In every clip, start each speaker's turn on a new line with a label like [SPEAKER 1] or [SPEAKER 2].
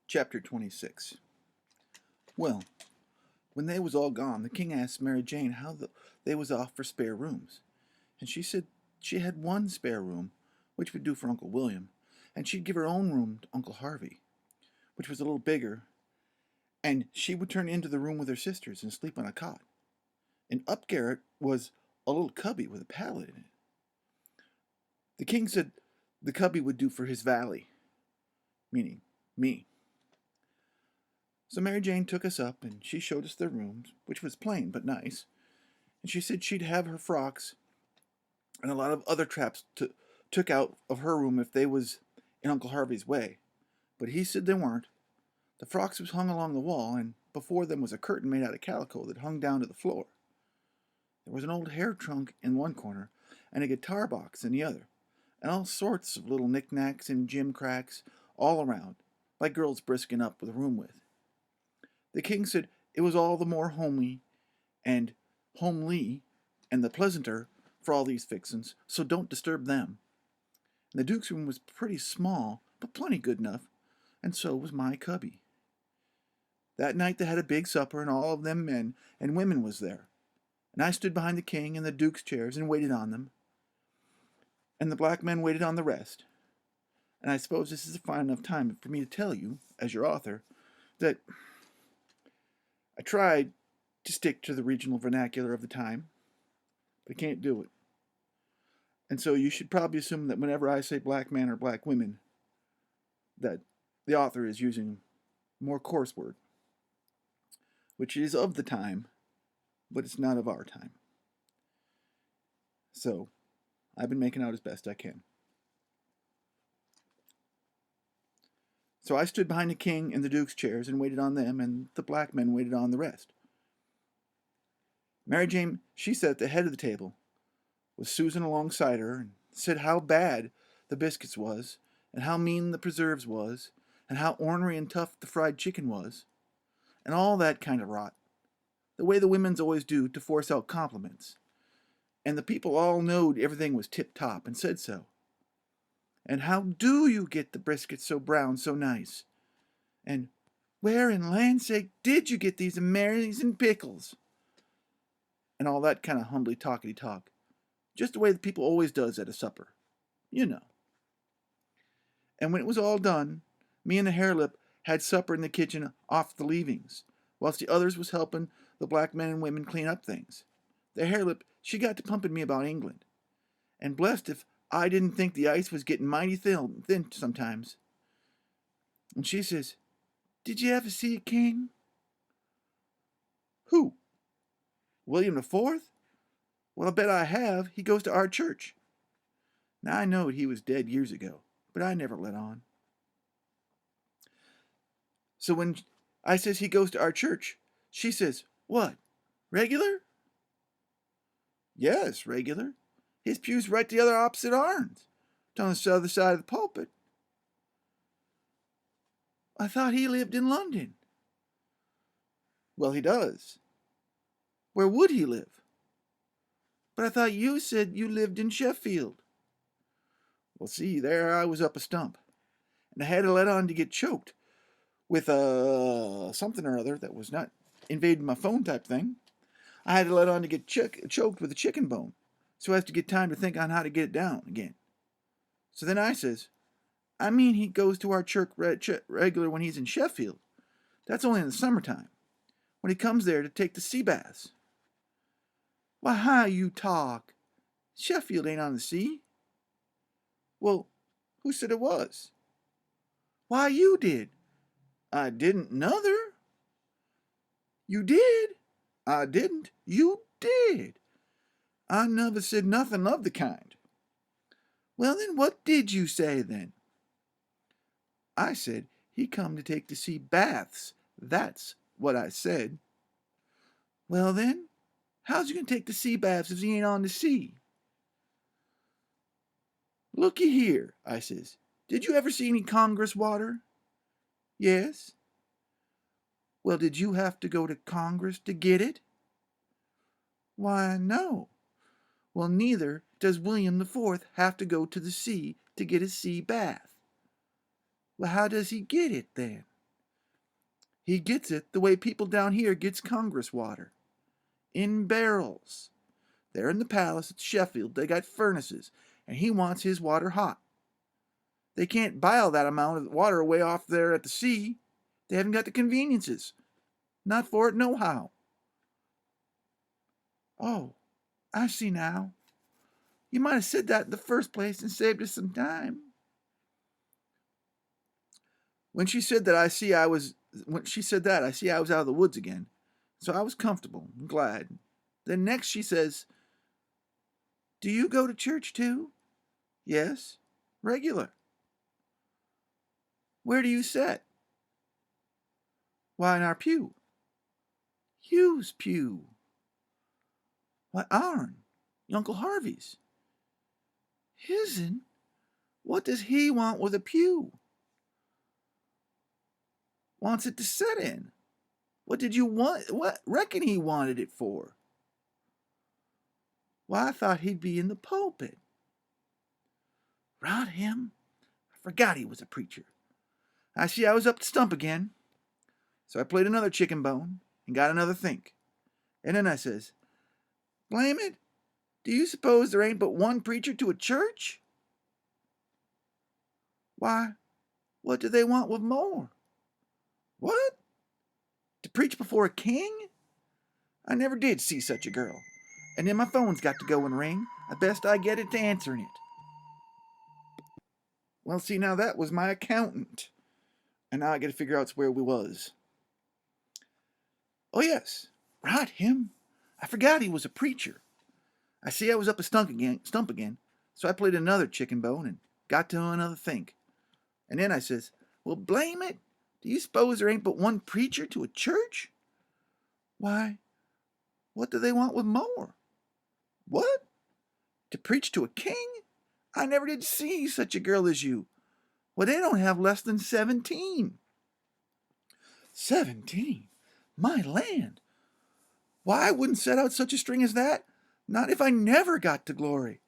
[SPEAKER 1] Chapter 26. Well, when they was all gone, the king asked Mary Jane how they was off for spare rooms, and she said she had one spare room, which would do for Uncle William, and she'd give her own room to Uncle Harvey, which was a little bigger, and she would turn into the room with her sisters and sleep on a cot. And up garret was a little cubby with a pallet in it. The king said the cubby would do for his valley, meaning me. So Mary Jane took us up, and she showed us their rooms, which was plain but nice, and she said she'd have her frocks and a lot of other traps took out of her room if they was in Uncle Harvey's way, but he said they weren't. The frocks was hung along the wall, and before them was a curtain made out of calico that hung down to the floor. There was an old hair trunk in one corner, and a guitar box in the other, and all sorts of little knickknacks and gimcracks all around, like girls brisking up with a room with. The king said it was all the more homely and the pleasanter for all these fixins, so don't disturb them. And the duke's room was pretty small, but plenty good enough, and so was my cubby. That night they had a big supper, and all of them men and women was there, and I stood behind the king and the duke's chairs and waited on them, and the black men waited on the rest. And I suppose this is a fine enough time for me to tell you, as your author, that I tried to stick to the regional vernacular of the time, but I can't do it. And so you should probably assume that whenever I say black man or black women, that the author is using more coarse word, which is of the time, but it's not of our time. So I've been making out as best I can. So I stood behind the king and the duke's chairs and waited on them, and the black men waited on the rest. Mary Jane, she sat at the head of the table, with Susan alongside her, and said how bad the biscuits was, and how mean the preserves was, and how ornery and tough the fried chicken was, and all that kind of rot, the way the women's always do to force out compliments. And the people all knowed everything was tip-top, and said so. And how do you get the briskets so brown, so nice? And where in land's sake did you get these amazing pickles? And all that kind of humbly talkity talk. Just the way the people always does at a supper. You know. And when it was all done, me and the harelip had supper in the kitchen off the leavings, whilst the others was helping the black men and women clean up things. The harelip, she got to pumping me about England. And blessed if I didn't think the ice was getting mighty thin sometimes. And she says, "Did you ever see a king?" "Who? William the Fourth? Well, I bet I have. He goes to our church." Now I knowed he was dead years ago, but I never let on. So when I says he goes to our church, she says, "What? Regular?" "Yes, regular. His pew's right the other opposite arms. It's on the other side of the pulpit." "I thought he lived in London." "Well, he does." "Where would he live?" "But I thought you said you lived in Sheffield." Well, see, there I was up a stump, and I had to let on to get choked with something or other that was not invading my phone type thing. I had to let on to get choked with a chicken bone, so as to get time to think on how to get it down again. So then I says, "I mean he goes to our church regular when he's in Sheffield. That's only in the summertime, when he comes there to take the sea baths." "Why, how you talk! Sheffield ain't on the sea." "Well, who said it was?" "Why, you did." "I didn't, nuther." "You did." "I didn't." "You did." "I never said nothing of the kind." "Well, then, what did you say, then?" "I said he come to take the sea baths. That's what I said." "Well, then, how's he going to take the sea baths if he ain't on the sea?" "Looky here," I says, "did you ever see any Congress water?" "Yes." "Well, did you have to go to Congress to get it?" "Why, no." "Well, neither does William the Fourth have to go to the sea to get a sea bath." "Well, how does he get it, then?" He gets it the way people down here gets Congress water. In barrels. There in the palace at Sheffield, they got furnaces, and he wants his water hot. They can't bile that amount of water away off there at the sea. They haven't got the conveniences. Not for it nohow. Oh, I see now. You might have said that in the first place and saved us some time. When she said that, I see I was out of the woods again. So I was comfortable and glad. Then next she says, "Do you go to church too?" "Yes, regular." "Where do you sit?" "Why, in our pew." "Hugh's pew." "Why, ourn, Uncle Harvey's." "His'n? What does he want with a pew?" "Wants it to sit in." "What did you want? What reckon he wanted it for?" "Why, I thought he'd be in the pulpit." "Rot him. I forgot he was a preacher." I see I was up to stump again. So I played another chicken bone and got another think. And then I says, "Blame it, do you suppose there ain't but one preacher to a church?" "Why, what do they want with more?" "What? To preach before a king? I never did see such a girl. And then my phone's got to go and ring. I best I get it to answering it." Well, see, now that was my accountant. And now I got to figure out where we was. Oh, yes. Right, him. I forgot he was a preacher. I see I was up a stump again. So I played another chicken bone and got to another think. And then I says, "Well, blame it, do you suppose there ain't but one preacher to a church?" "Why, what do they want with more?" "What? To preach to a king? I never did see such a girl as you. Well, they don't have less than 17. 17? My land! Why, I wouldn't set out such a string as that, not if I never got to glory.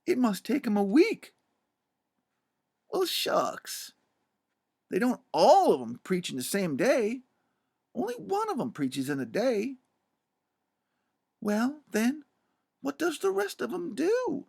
[SPEAKER 1] It must take 'em a week." "Well, shucks. They don't all of 'em preach in the same day. Only one of 'em preaches in a day." "Well, then, what does the rest of 'em do?"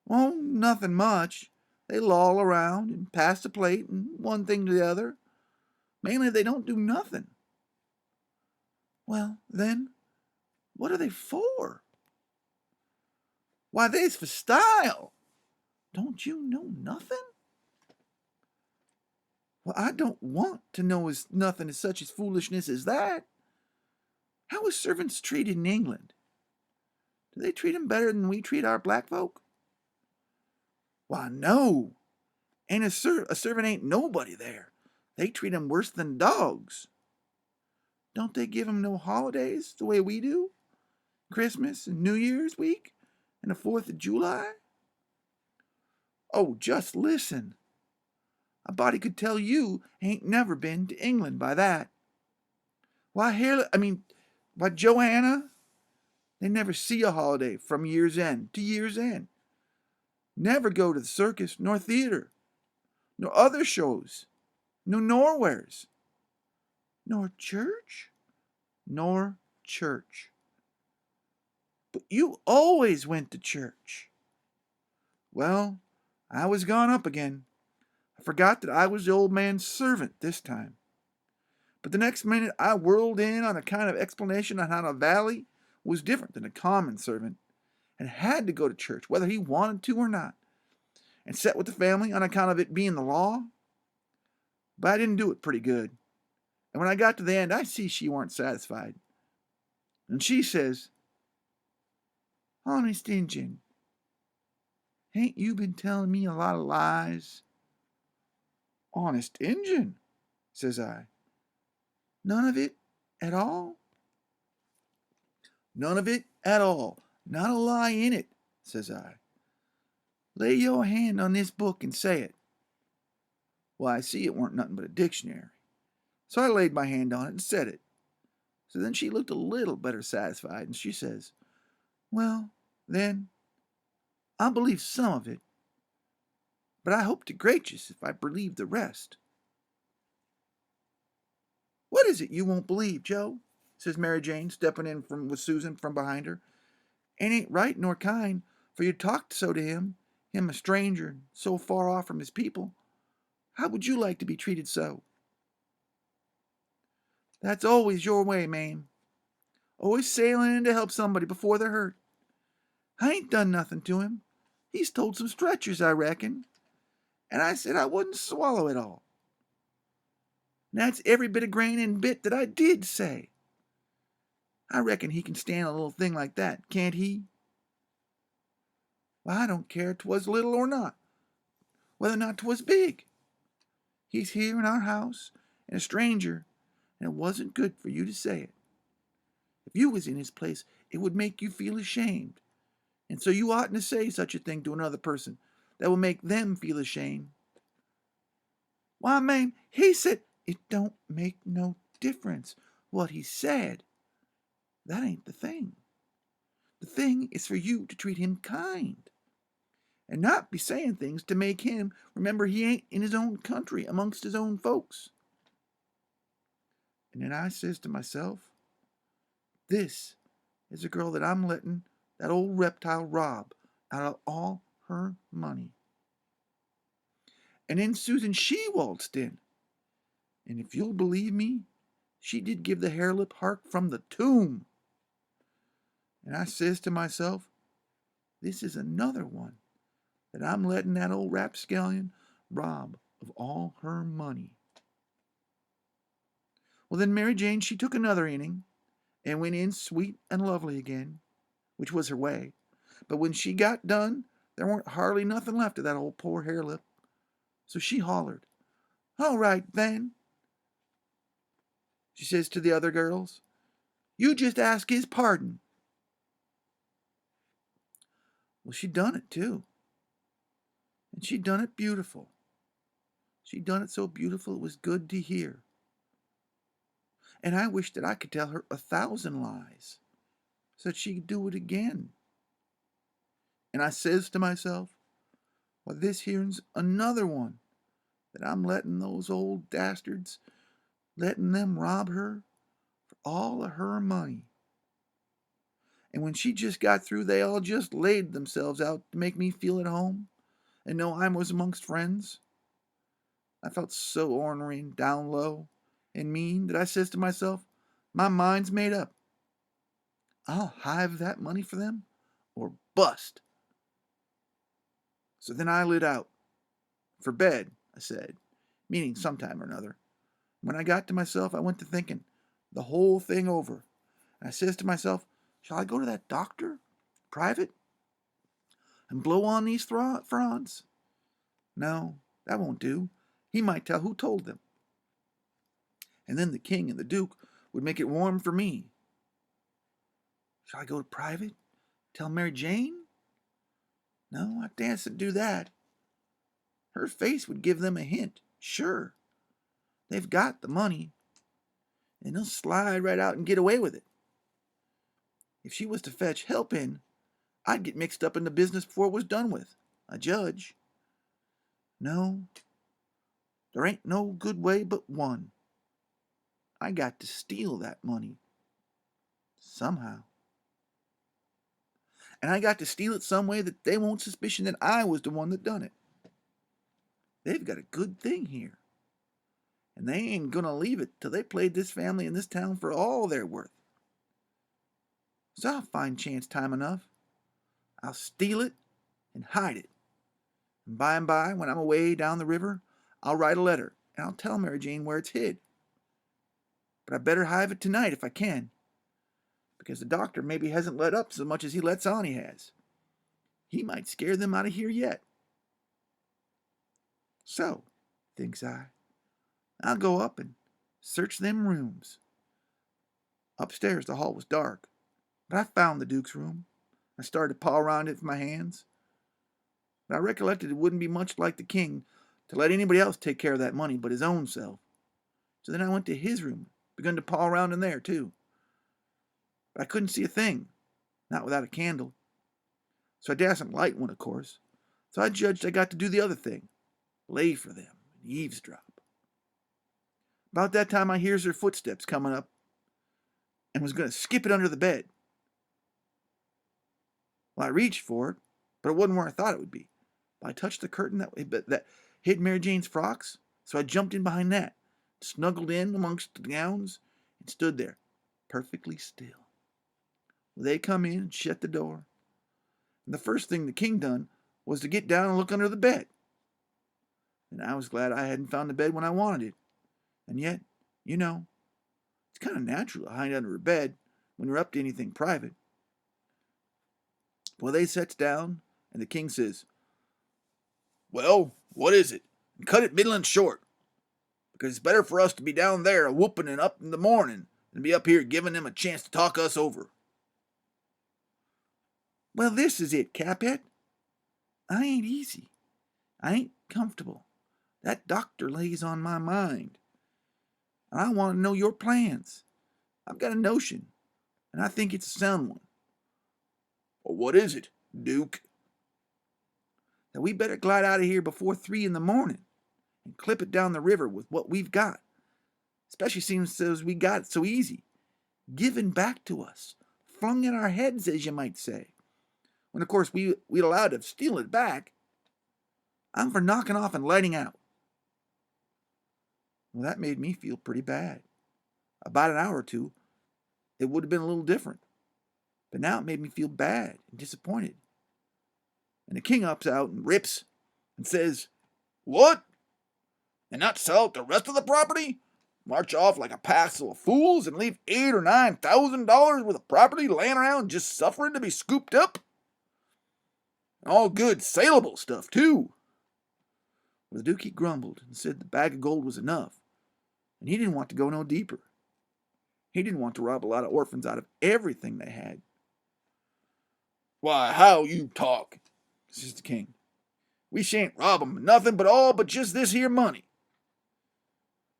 [SPEAKER 1] "Oh, nothing much. They loll around and pass the plate and one thing to the other. Mainly they don't do nothing." "Well, then, what are they for?" "Why, they's for style. Don't you know nothing?" "Well, I don't want to know as nothing as such as foolishness as that. How is servants treated in England? Do they treat 'em better than we treat our black folk?" "Why, no. And a servant ain't nobody there. They treat 'em worse than dogs." "Don't they give 'em no holidays the way we do? Christmas and New Year's week and the 4th of July?" "Oh, just listen. A body could tell you ain't never been to England by that. Why, Joanna, they never see a holiday from year's end to year's end. Never go to the circus nor theater, nor other shows, nor nowheres." "Nor church?" "Nor church." "But you always went to church." "Well, I was gone up again. I forgot that I was the old man's servant this time. But the next minute I whirled in on a kind of explanation on how a valley was different than a common servant, and had to go to church whether he wanted to or not, and set with the family on account of it being the law. But I didn't do it pretty good, and when I got to the end I see she weren't satisfied. And she says, 'Honest Injun, ain't you been telling me a lot of lies?'" "Honest Injun," says I. "None of it at all?" "None of it at all. Not a lie in it," says I. "Lay your hand on this book and say it." Well, I see it weren't nothing but a dictionary. So I laid my hand on it and said it. So then she looked a little better satisfied, and she says, "Well, then, I'll believe some of it, but I hope to gracious if I believe the rest." What is it you won't believe, Joe? Says Mary Jane, stepping in with Susan from behind her. It ain't right nor kind for you to talk so to him a stranger, so far off from his people. How would you like to be treated so? That's always your way, Mame. Always sailing in to help somebody before they're hurt. I ain't done nothing to him. He's told some stretchers, I reckon. And I said I wouldn't swallow it all. And that's every bit of grain and bit that I did say. I reckon he can stand a little thing like that, can't he? Well, I don't care 'twas little or not, whether or not 'twas big. He's here in our house, and a stranger, and it wasn't good for you to say it. If you was in his place, it would make you feel ashamed. And so you oughtn't to say such a thing to another person. That will make them feel ashamed. Why, ma'am, he said it don't make no difference what he said. That ain't the thing. The thing is for you to treat him kind and not be saying things to make him remember he ain't in his own country amongst his own folks. And then I says to myself, this is a girl that I'm letting that old reptile rob out of all her money. And then Susan, she waltzed in. And if you'll believe me, she did give the hare-lip hark from the tomb. And I says to myself, this is another one that I'm letting that old rapscallion rob of all her money. Well, then Mary Jane, she took another inning and went in sweet and lovely again, which was her way. But when she got done, there weren't hardly nothing left of that old poor hare-lip. So she hollered, all right, then, she says to the other girls, you just ask his pardon. Well, she done it, too. And she done it beautiful. She done it so beautiful it was good to hear. And I wish that I could tell her 1,000 lies so that she could do it again. And I says to myself, well, this here's another one that I'm letting those old dastards, letting them rob her for all of her money. And when she just got through, they all just laid themselves out to make me feel at home and know I was amongst friends. I felt so ornery and down low and mean that I says to myself, my mind's made up. I'll hive that money for them or bust. So then I lit out. For bed, I said, meaning sometime or another. When I got to myself, I went to thinking the whole thing over. And I says to myself, shall I go to that doctor, private, and blow on these fronds? No, that won't do. He might tell who told them. And then the king and the duke would make it warm for me. Shall I go to private? Tell Mary Jane? No, I daren't do that. Her face would give them a hint, sure. They've got the money, and they'll slide right out and get away with it. If she was to fetch help in, I'd get mixed up in the business before it was done with, I judge. No, there ain't no good way but one. I got to steal that money. Somehow. And I got to steal it some way that they won't suspicion that I was the one that done it. They've got a good thing here. And they ain't gonna leave it till they played this family in this town for all they're worth. So I'll find chance time enough. I'll steal it and hide it. And by, when I'm away down the river, I'll write a letter and I'll tell Mary Jane where it's hid. But I better hive it tonight if I can, because the doctor maybe hasn't let up so much as he lets on he has. He might scare them out of here yet. So, thinks I'll go up and search them rooms. Upstairs the hall was dark, but I found the Duke's room. I started to paw around it with my hands. But I recollected it wouldn't be much like the king to let anybody else take care of that money but his own self. So then I went to his room, begun to paw around in there too. But I couldn't see a thing, not without a candle. So I dasn't light one, of course. So I judged I got to do the other thing, lay for them and eavesdrop. About that time I hears her footsteps coming up and was going to skip it under the bed. Well, I reached for it, but it wasn't where I thought it would be. I touched the curtain that hid Mary Jane's frocks, so I jumped in behind that, snuggled in amongst the gowns, and stood there, perfectly still. Well, they come in and shut the door, and the first thing the king done was to get down and look under the bed. And I was glad I hadn't found the bed when I wanted it. And yet, it's kind of natural to hide under a bed when you're up to anything private. Well, they sets down, and the king says, "Well, what is it? And cut it middling short, because it's better for us to be down there a whooping and up in the morning than be up here giving them a chance to talk us over." Well, this is it, Capet. I ain't easy. I ain't comfortable. That doctor lays on my mind. And I want to know your plans. I've got a notion, and I think it's a sound one. Well, what is it, Duke? That we better glide out of here before 3 in the morning and clip it down the river with what we've got. Especially seems as we got it so easy. Given back to us. Flung in our heads, as you might say. When, of course, we'd allowed to steal it back. I'm for knocking off and lighting out. Well, that made me feel pretty bad. About an hour or two, it would have been a little different. But now it made me feel bad and disappointed. And the king ups out and rips and says, "What? And not sell out the rest of the property? March off like a passel of fools and leave $8,000 or $9,000 worth of property laying around just suffering to be scooped up? And all good, saleable stuff, too." Well, the Duke, he grumbled and said the bag of gold was enough, and he didn't want to go no deeper. He didn't want to rob a lot of orphans out of everything they had. "Why, how you talk," says the king. "We shan't rob 'em of nothing but just this here money.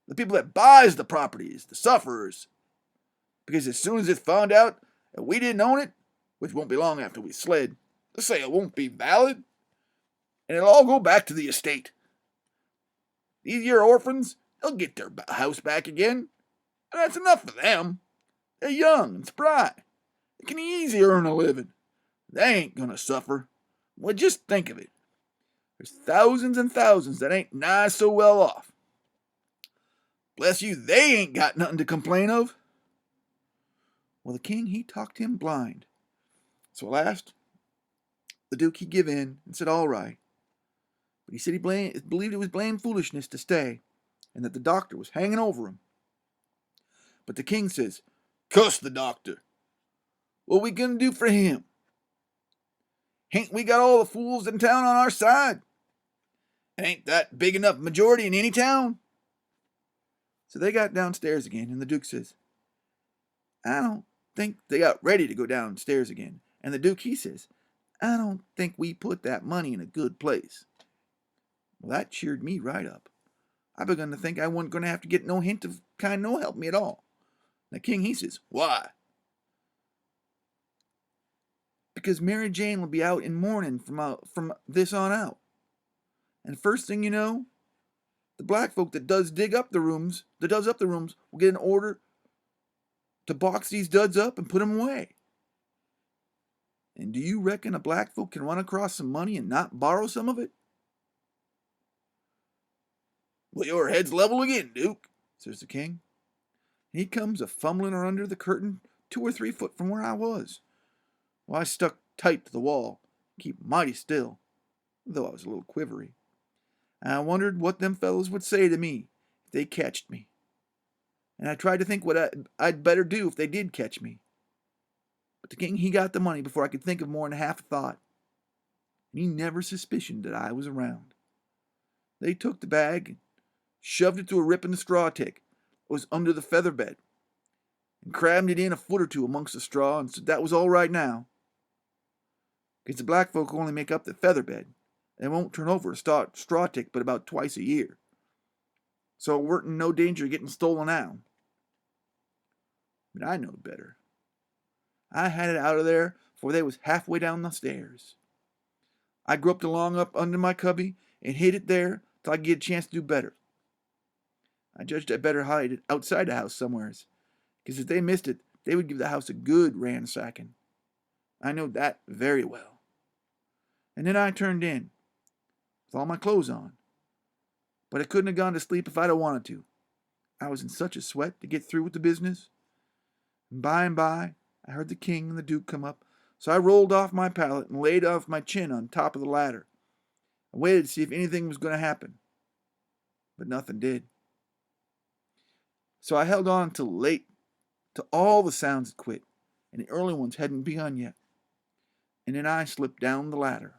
[SPEAKER 1] The people that buys the properties, the sufferers. Because as soon as it's found out that we didn't own it, which won't be long after we sled, the sale won't be valid, and it'll all go back to the estate. These here orphans, they'll get their house back again, and that's enough for them. They're young and spry. They can easy earn a living. They ain't gonna suffer. Well, just think of it. There's thousands and thousands that ain't nigh so well off. Bless you, they ain't got nothing to complain of." Well, the king, he talked him blind. So at last, the Duke, he give in and said all right. But he said he believed it was blame foolishness to stay, and that the doctor was hanging over him. But the king says, "Cuss the doctor. What we gonna do for him? Hain't we got all the fools in town on our side? Ain't that big enough majority in any town?" So they got downstairs again, and the Duke says, "I don't think they got ready to go downstairs again." And the Duke, he says, "I don't think we put that money in a good place." Well, that cheered me right up. I begun to think I wasn't going to have to get no hint of kind no help me at all. The king, he says, "Why?" "Because Mary Jane will be out in mourning from this on out. And first thing you know, the black folk that does up the rooms will get an order to box these duds up and put them away. And do you reckon a black folk can run across some money and not borrow some of it?" "Well, your head's level again, Duke," says the king. And he comes a fumbling under the curtain 2 or 3 foot from where I was. Well, I stuck tight to the wall, keep mighty still, though I was a little quivery. And I wondered what them fellows would say to me if they catched me. And I tried to think what I'd better do if they did catch me. But the king, he got the money before I could think of more than half a thought. And he never suspicioned that I was around. They took the bag and shoved it through a rip in the straw tick that was under the feather bed, and crammed it in a foot or two amongst the straw, and said that was all right now. Because the black folk only make up the feather bed, and won't turn over a straw tick but about twice a year. So it weren't in no danger of getting stolen now. But I knowed better. I had it out of there before they was halfway down the stairs. I groped along up under my cubby and hid it there till I get a chance to do better. I judged I'd better hide it outside the house somewheres, because if they missed it, they would give the house a good ransacking. I knowed that very well. And then I turned in, with all my clothes on. But I couldn't have gone to sleep if I'd have wanted to. I was in such a sweat to get through with the business. And by, I heard the king and the duke come up, so I rolled off my pallet and laid off my chin on top of the ladder. I waited to see if anything was going to happen, but nothing did. So I held on till late, till all the sounds had quit, and the early ones hadn't begun yet. And then I slipped down the ladder.